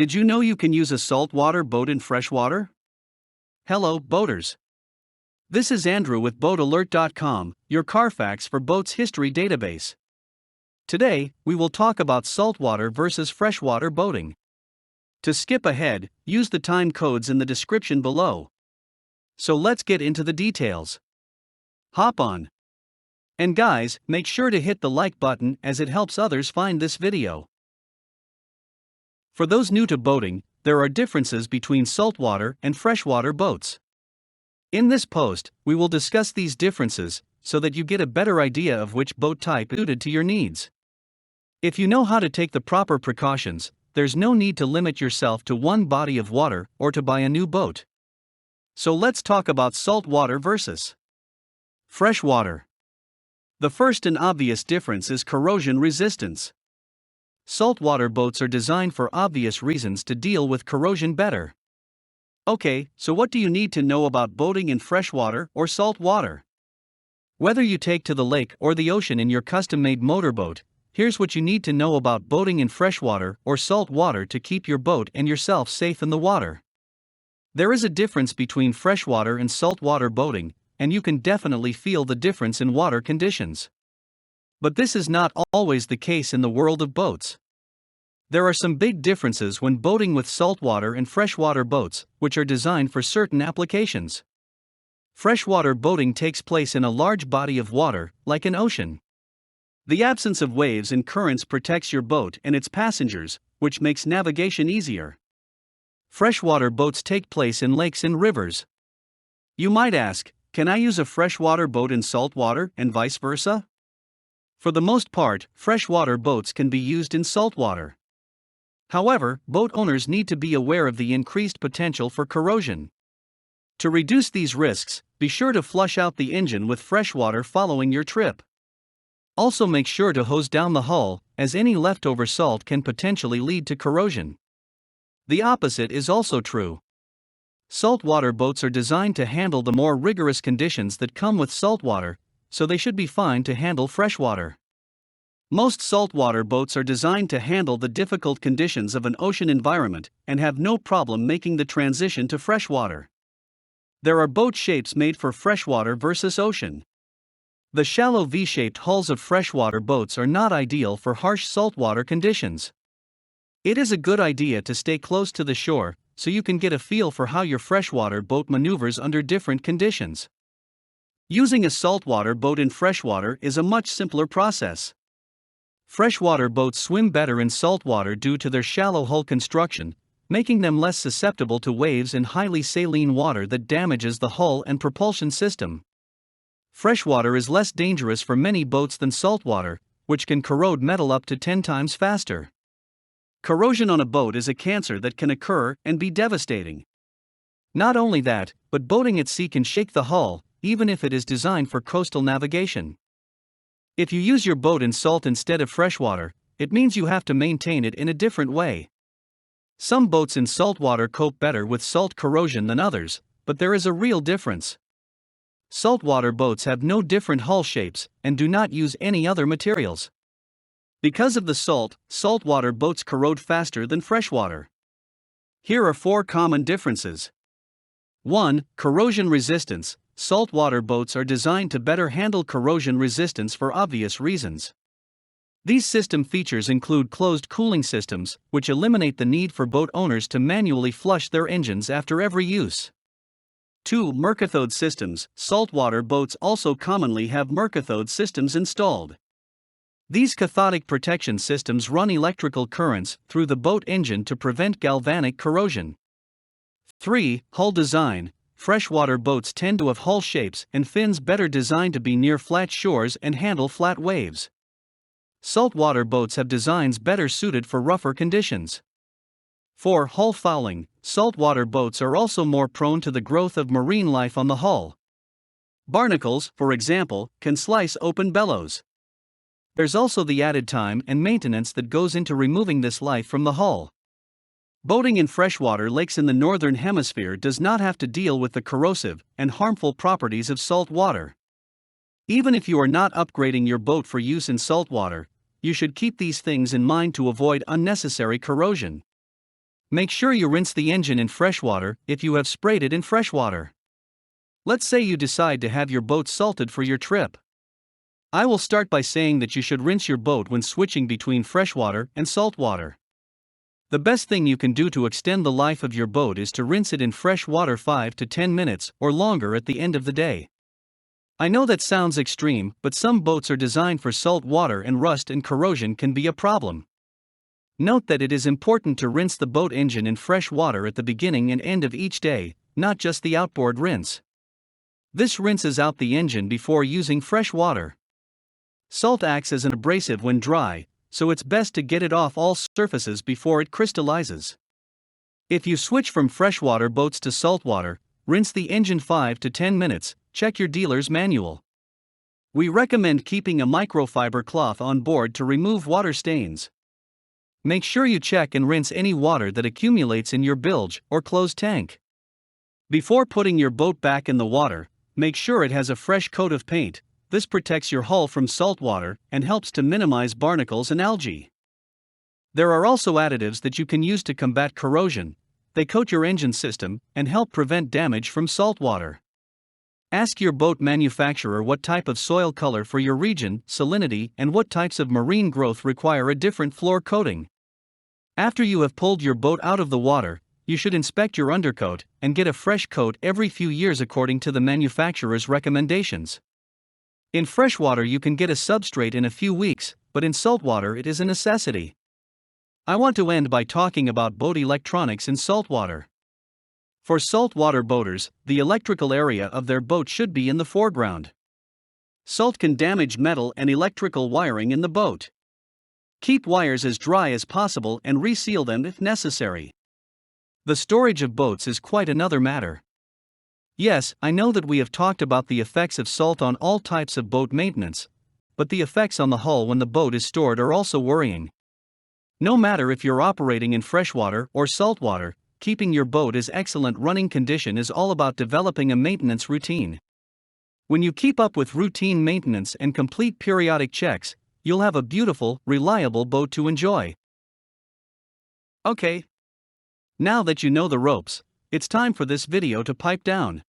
Did you know you can use a saltwater boat in freshwater? Hello, boaters. This is Andrew with BoatAlert.com, your Carfax for boats history database. Today, we will talk about saltwater versus freshwater boating. To skip ahead, use the time codes in the description below. So let's get into the details. Hop on. And guys, make sure to hit the like button as it helps others find this video. For those new to boating, there are differences between saltwater and freshwater boats. In this post, we will discuss these differences so that you get a better idea of which boat type is suited to your needs. If you know how to take the proper precautions, there's no need to limit yourself to one body of water or to buy a new boat. So let's talk about saltwater versus freshwater. The first and obvious difference is corrosion resistance. Saltwater boats are designed for obvious reasons to deal with corrosion better. Okay, so what do you need to know about boating in freshwater or saltwater? Whether you take to the lake or the ocean in your custom-made motorboat, here's what you need to know about boating in freshwater or saltwater to keep your boat and yourself safe in the water. There is a difference between freshwater and saltwater boating, and you can definitely feel the difference in water conditions. But this is not always the case in the world of boats. There are some big differences when boating with saltwater and freshwater boats, which are designed for certain applications. Freshwater boating takes place in a large body of water, like an ocean. The absence of waves and currents protects your boat and its passengers, which makes navigation easier. Freshwater boats take place in lakes and rivers. You might ask, can I use a freshwater boat in saltwater and vice versa? For the most part, freshwater boats can be used in saltwater. However, boat owners need to be aware of the increased potential for corrosion. To reduce these risks, be sure to flush out the engine with fresh water following your trip. Also make sure to hose down the hull, as any leftover salt can potentially lead to corrosion. The opposite is also true. Saltwater boats are designed to handle the more rigorous conditions that come with saltwater, so they should be fine to handle freshwater. Most saltwater boats are designed to handle the difficult conditions of an ocean environment and have no problem making the transition to freshwater. There are boat shapes made for freshwater versus ocean. The shallow V-shaped hulls of freshwater boats are not ideal for harsh saltwater conditions. It is a good idea to stay close to the shore so you can get a feel for how your freshwater boat maneuvers under different conditions. Using a saltwater boat in freshwater is a much simpler process. Freshwater boats swim better in saltwater due to their shallow hull construction, making them less susceptible to waves and highly saline water that damages the hull and propulsion system. Freshwater is less dangerous for many boats than saltwater, which can corrode metal up to 10 times faster. Corrosion on a boat is a cancer that can occur and be devastating. Not only that, but boating at sea can shake the hull, even if it is designed for coastal navigation. If you use your boat in salt instead of freshwater, it means you have to maintain it in a different way. Some boats in saltwater cope better with salt corrosion than others, but there is a real difference. Saltwater boats have no different hull shapes and do not use any other materials. Because of the salt, saltwater boats corrode faster than freshwater. Here are 4 common differences. 1. Corrosion resistance. Saltwater boats are designed to better handle corrosion resistance for obvious reasons. These system features include closed cooling systems, which eliminate the need for boat owners to manually flush their engines after every use. 2. Mercoford Systems. Saltwater boats also commonly have Mercoford systems installed. These cathodic protection systems run electrical currents through the boat engine to prevent galvanic corrosion. 3. Hull design. Freshwater boats tend to have hull shapes and fins better designed to be near flat shores and handle flat waves. Saltwater boats have designs better suited for rougher conditions. 4. Hull fouling. Saltwater boats are also more prone to the growth of marine life on the hull. Barnacles, for example, can slice open bellows. There's also the added time and maintenance that goes into removing this life from the hull. Boating in freshwater lakes in the northern hemisphere does not have to deal with the corrosive and harmful properties of salt water. Even if you are not upgrading your boat for use in saltwater, you should keep these things in mind to avoid unnecessary corrosion. Make sure you rinse the engine in fresh water if you have sprayed it in fresh water. Let's say you decide to have your boat salted for your trip. I will start by saying that you should rinse your boat when switching between freshwater and saltwater. The best thing you can do to extend the life of your boat is to rinse it in fresh water 5 to 10 minutes or longer at the end of the day. I know that sounds extreme, but some boats are designed for salt water and rust and corrosion can be a problem. Note that it is important to rinse the boat engine in fresh water at the beginning and end of each day, not just the outboard rinse. This rinses out the engine before using fresh water. Salt acts as an abrasive when dry, so it's best to get it off all surfaces before it crystallizes. If you switch from freshwater boats to saltwater, rinse the engine 5 to 10 minutes, check your dealer's manual. We recommend keeping a microfiber cloth on board to remove water stains. Make sure you check and rinse any water that accumulates in your bilge or closed tank. Before putting your boat back in the water, make sure it has a fresh coat of paint. This protects your hull from salt water and helps to minimize barnacles and algae. There are also additives that you can use to combat corrosion. They coat your engine system and help prevent damage from salt water. Ask your boat manufacturer what type of soil color for your region, salinity, and what types of marine growth require a different floor coating. After you have pulled your boat out of the water, you should inspect your undercoat and get a fresh coat every few years according to the manufacturer's recommendations. In freshwater you can get a substrate in a few weeks, but in saltwater it is a necessity. I want to end by talking about boat electronics in saltwater. For saltwater boaters, the electrical area of their boat should be in the foreground. Salt can damage metal and electrical wiring in the boat. Keep wires as dry as possible and reseal them if necessary. The storage of boats is quite another matter. Yes, I know that we have talked about the effects of salt on all types of boat maintenance, but the effects on the hull when the boat is stored are also worrying. No matter if you're operating in freshwater or saltwater, keeping your boat in excellent running condition is all about developing a maintenance routine. When you keep up with routine maintenance and complete periodic checks, you'll have a beautiful, reliable boat to enjoy. Okay. Now that you know the ropes, it's time for this video to pipe down.